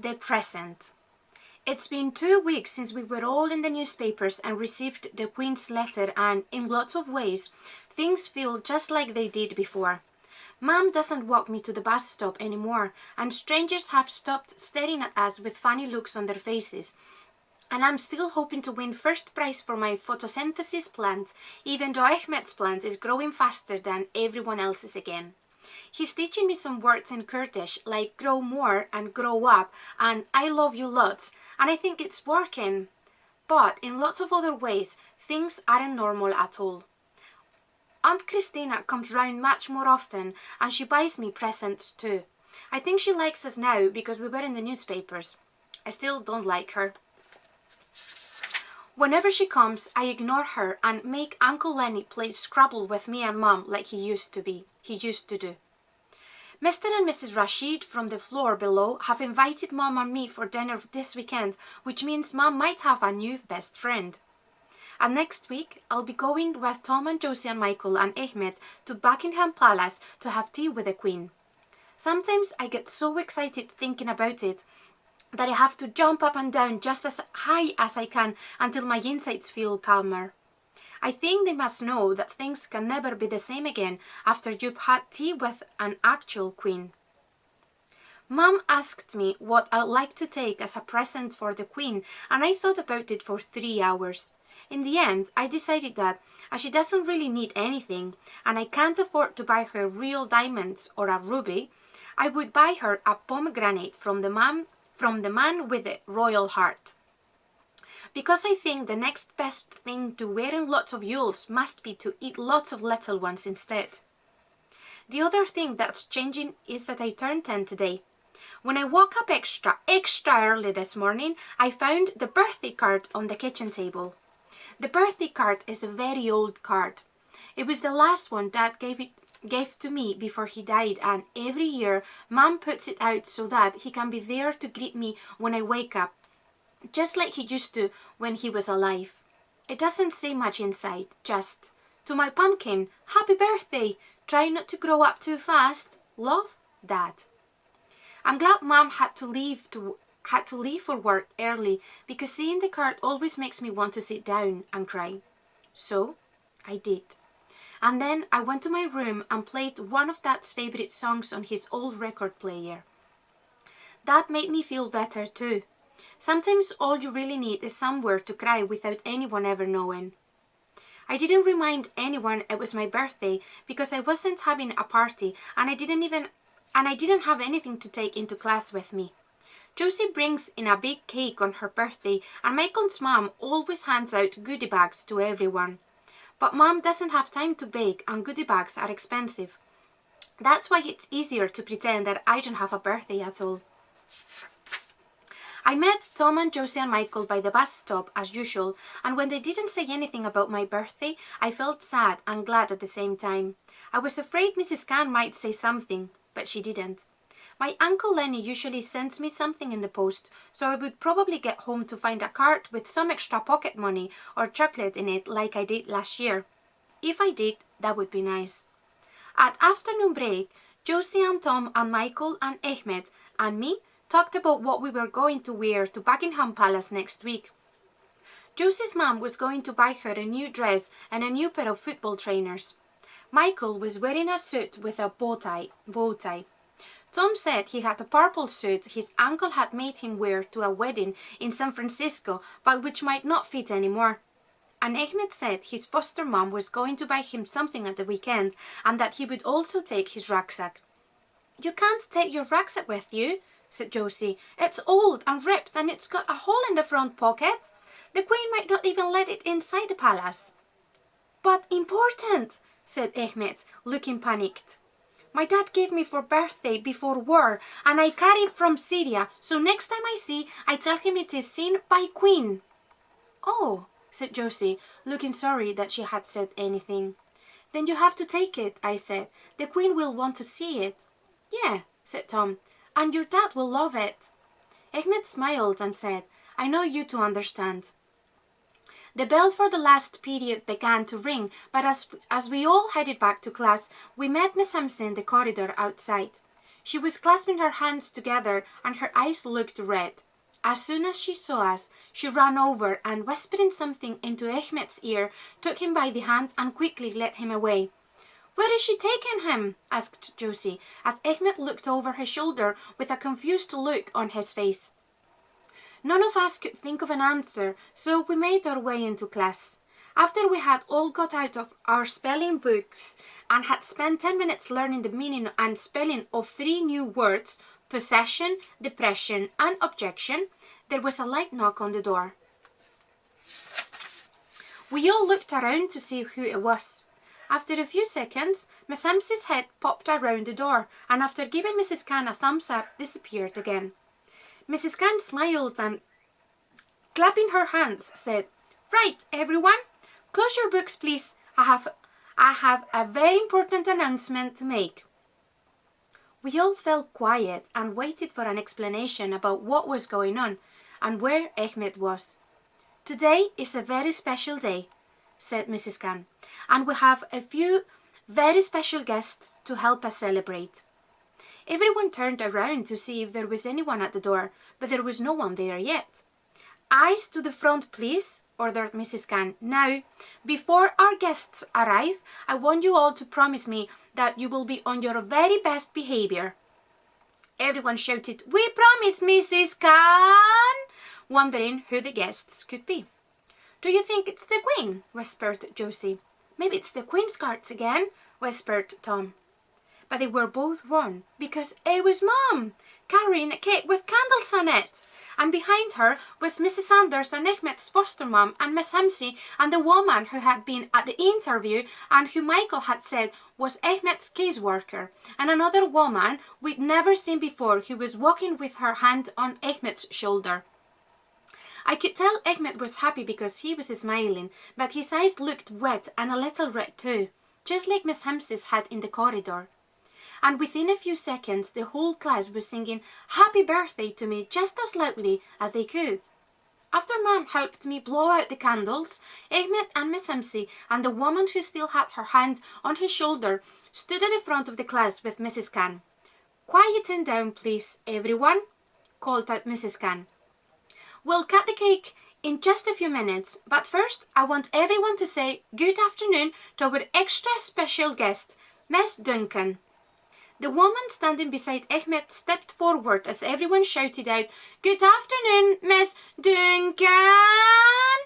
The present. It's been 2 weeks since we were all in the newspapers and received the Queen's letter, and in lots of ways, things feel just like they did before. Mum doesn't walk me to the bus stop anymore, and strangers have stopped staring at us with funny looks on their faces. And I'm still hoping to win first prize for my photosynthesis plant, even though Ahmed's plant is growing faster than everyone else's again. He's teaching me some words in Kurdish, like grow more and grow up and I love you lots, and I think it's working. But in lots of other ways, things aren't normal at all. Aunt Christina comes round much more often, and she buys me presents too. I think she likes us now because we were in the newspapers. I still don't like her. Whenever she comes, I ignore her and make Uncle Lenny play Scrabble with me and Mum like he used to do. Mr. and Mrs. Rashid from the floor below have invited Mum and me for dinner this weekend, which means Mum might have a new best friend. And next week, I'll be going with Tom and Josie and Michael and Ahmed to Buckingham Palace to have tea with the Queen. Sometimes I get so excited thinking about it that I have to jump up and down just as high as I can until my insides feel calmer. I think they must know that things can never be the same again after you've had tea with an actual queen. Mum asked me what I'd like to take as a present for the Queen, and I thought about it for 3 hours. In the end, I decided that, as she doesn't really need anything, and I can't afford to buy her real diamonds or a ruby, I would buy her a pomegranate from the man with the royal heart. Because I think the next best thing to wearing lots of yules must be to eat lots of little ones instead. The other thing that's changing is that I turned 10 today. When I woke up extra early this morning, I found the birthday card on the kitchen table. The birthday card is a very old card. It was the last one Dad gave to me before he died, and every year Mum puts it out so that he can be there to greet me when I wake up, just like he used to when he was alive. It doesn't say much inside, just, to my pumpkin, happy birthday, try not to grow up too fast, love, Dad. I'm glad Mum had to leave for work early because seeing the card always makes me want to sit down and cry. So, I did. And then I went to my room and played one of Dad's favourite songs on his old record player. That made me feel better too. Sometimes all you really need is somewhere to cry without anyone ever knowing. I didn't remind anyone it was my birthday because I wasn't having a party and I didn't have anything to take into class with me. Josie brings in a big cake on her birthday, and Michael's mum always hands out goodie bags to everyone. But Mum doesn't have time to bake and goodie bags are expensive. That's why it's easier to pretend that I don't have a birthday at all. I met Tom and Josie and Michael by the bus stop as usual, and when they didn't say anything about my birthday, I felt sad and glad at the same time. I was afraid Mrs. Khan might say something, but she didn't. My Uncle Lenny usually sends me something in the post, so I would probably get home to find a card with some extra pocket money or chocolate in it like I did last year. If I did, that would be nice. At afternoon break, Josie and Tom and Michael and Ahmed and me talked about what we were going to wear to Buckingham Palace next week. Josie's mum was going to buy her a new dress and a new pair of football trainers. Michael was wearing a suit with a bow tie. Tom said he had a purple suit his uncle had made him wear to a wedding in San Francisco, but which might not fit anymore. And Ahmed said his foster mum was going to buy him something at the weekend and that he would also take his rucksack. "You can't take your rucksack with you," said Josie. "It's old and ripped and it's got a hole in the front pocket. The Queen might not even let it inside the palace." "But important," said Ahmed, looking panicked. "My dad gave me for birthday before war and I carry it from Syria, so next time I tell him it is seen by Queen." "Oh," said Josie, looking sorry that she had said anything. "Then you have to take it," I said. "The Queen will want to see it." "Yeah," said Tom. "And your dad will love it." Ahmed smiled and said, "I know you two understand." The bell for the last period began to ring, but as we all headed back to class, we met Miss Hampson in the corridor outside. She was clasping her hands together and her eyes looked red. As soon as she saw us, she ran over and, whispering something into Ahmed's ear, took him by the hand and quickly led him away. "Where is she taking him?" asked Josie, as Ahmed looked over his shoulder with a confused look on his face. None of us could think of an answer, so we made our way into class. After we had all got out of our spelling books and had spent 10 minutes learning the meaning and spelling of 3 new words, possession, depression, and objection, there was a light knock on the door. We all looked around to see who it was. After a few seconds, Miss Hempsey's head popped around the door, and after giving Mrs. Cann a thumbs up, disappeared again. Mrs. Cann smiled and, clapping her hands, said, "Right, everyone, close your books, please. I have a very important announcement to make." We all fell quiet and waited for an explanation about what was going on and where Ahmed was. "Today is a very special day," said Mrs. Cann, "and we have a few very special guests to help us celebrate." Everyone turned around to see if there was anyone at the door, but there was no one there yet. "Eyes to the front, please," ordered Mrs. Cann. "Now, before our guests arrive, I want you all to promise me that you will be on your very best behavior." Everyone shouted, "We promise, Mrs. Cann," wondering who the guests could be. "Do you think it's the Queen?" whispered Josie. "Maybe it's the Queen's guards again," whispered Tom. But they were both wrong, because it was Mom, carrying a cake with candles on it. And behind her was Mrs. Sanders and Ahmed's foster mom and Miss Hempsey and the woman who had been at the interview and who Michael had said was Ahmed's caseworker, and another woman we'd never seen before who was walking with her hand on Ahmed's shoulder. I could tell Ahmed was happy because he was smiling, but his eyes looked wet and a little red too, just like Miss Hempsey's had in the corridor. And within a few seconds the whole class was singing "Happy Birthday" to me just as loudly as they could. After Mom helped me blow out the candles, Ahmed and Miss Hempsey and the woman who still had her hand on his shoulder stood at the front of the class with Mrs. Cann. "Quieten down, please, everyone," called out Mrs. Cann. "We'll cut the cake in just a few minutes, but first I want everyone to say good afternoon to our extra special guest, Miss Duncan." The woman standing beside Ahmed stepped forward as everyone shouted out, "Good afternoon, Miss Duncan!"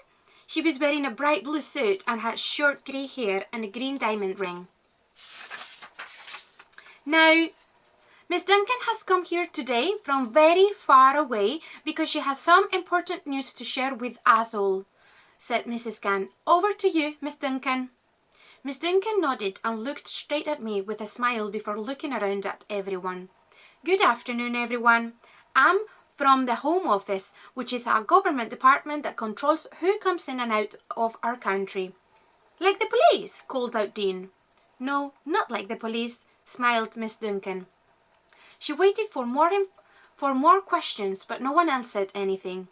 She was wearing a bright blue suit and had short grey hair and a green diamond ring. "Now, Miss Duncan has come here today from very far away because she has some important news to share with us all," said Mrs. Cann. "Over to you, Miss Duncan." Miss Duncan nodded and looked straight at me with a smile before looking around at everyone. "Good afternoon, everyone. I'm from the Home Office, which is a government department that controls who comes in and out of our country." "Like the police?" called out Dean. "No, not like the police," smiled Miss Duncan. She waited for more questions, but no one answered anything.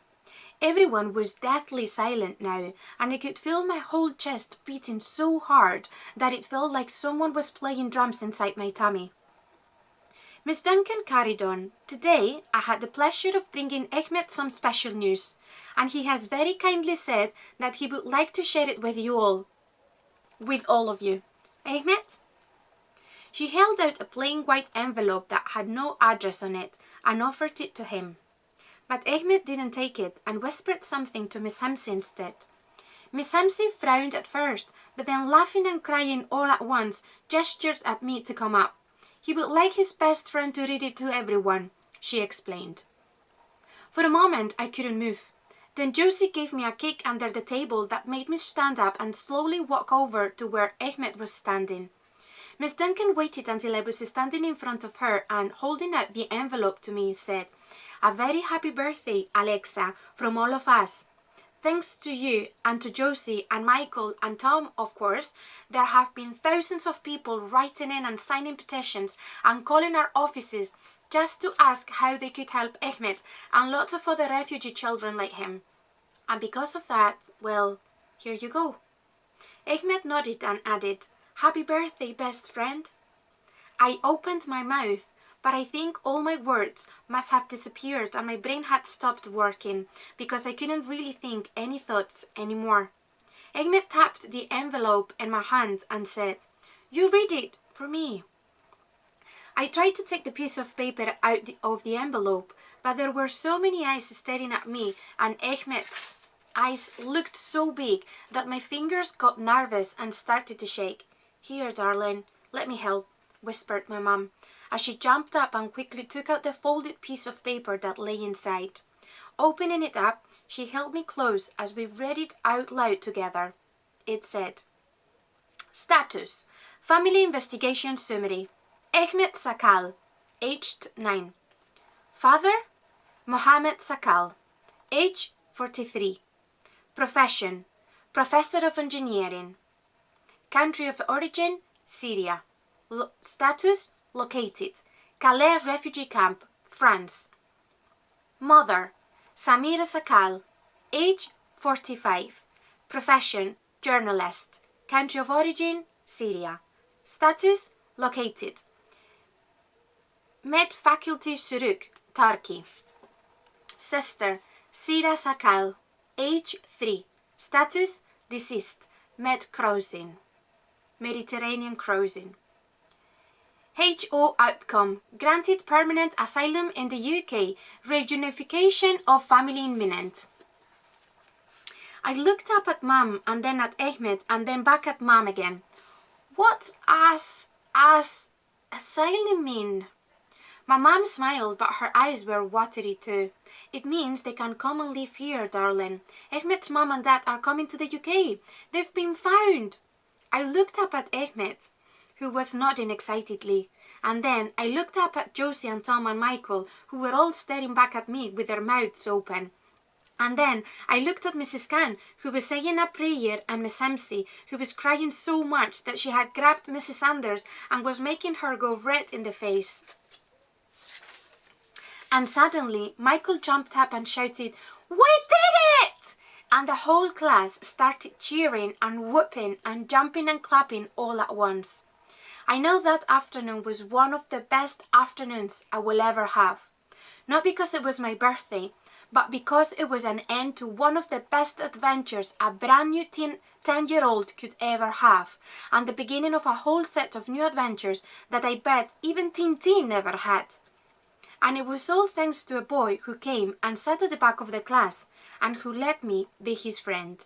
Everyone was deathly silent now, and I could feel my whole chest beating so hard that it felt like someone was playing drums inside my tummy. Miss Duncan carried on. "Today I had the pleasure of bringing Ahmed some special news, and he has very kindly said that he would like to share it with you all. With all of you. Ahmed?" She held out a plain white envelope that had no address on it and offered it to him. But Ahmed didn't take it and whispered something to Miss Hempsey instead. Miss Hempsey frowned at first, but then laughing and crying all at once, gestured at me to come up. "He would like his best friend to read it to everyone," she explained. For a moment I couldn't move. Then Josie gave me a kick under the table that made me stand up and slowly walk over to where Ahmed was standing. Miss Duncan waited until I was standing in front of her and, holding out the envelope to me, said, "A very happy birthday, Alexa, from all of us. Thanks to you and to Josie and Michael and Tom, of course, there have been thousands of people writing in and signing petitions and calling our offices just to ask how they could help Ahmed and lots of other refugee children like him. And because of that, well, here you go." Ahmed nodded and added, "Happy birthday, best friend." I opened my mouth, but I think all my words must have disappeared and my brain had stopped working because I couldn't really think any thoughts anymore. Ahmed tapped the envelope in my hand and said, "You read it for me." I tried to take the piece of paper out of the envelope, but there were so many eyes staring at me, and Ahmed's eyes looked so big that my fingers got nervous and started to shake. "Here, darling, let me help," whispered my mum, as she jumped up and quickly took out the folded piece of paper that lay inside. Opening it up, she held me close as we read it out loud together. It said, "Status: Family Investigation Summary. Ahmed Sakal, aged 9. Father: Mohammed Sakal, age 43. Profession: Professor of Engineering. Country of origin: Syria. Status: Located: Calais Refugee Camp, France. Mother: Samira Sakal, age 45. Profession: Journalist. Country of origin: Syria. Status: Located: Med Faculty Suruk, Turkey. Sister: Sira Sakal, age 3. Status: Deceased. Med Crossing, Mediterranean Crossing. HO outcome: Granted permanent asylum in the UK. Reunification of family imminent. I looked up at Mum and then at Ahmed and then back at Mum again. What as asylum mean? My mum smiled, but her eyes were watery too. "It means they can come and live here, darling. Ahmed's mum and dad are coming to the UK. They've been found." I looked up at Ahmed, who was nodding excitedly, and then I looked up at Josie and Tom and Michael, who were all staring back at me with their mouths open. And then I looked at Mrs. Khan, who was saying a prayer, and Miss Hempsey, who was crying so much that she had grabbed Mrs. Sanders and was making her go red in the face. And suddenly Michael jumped up and shouted, "We did it!" And the whole class started cheering and whooping and jumping and clapping all at once. I know that afternoon was one of the best afternoons I will ever have. Not because it was my birthday, but because it was an end to one of the best adventures a brand new 10-year-old could ever have, and the beginning of a whole set of new adventures that I bet even Tintin never had. And it was all thanks to a boy who came and sat at the back of the class and who let me be his friend.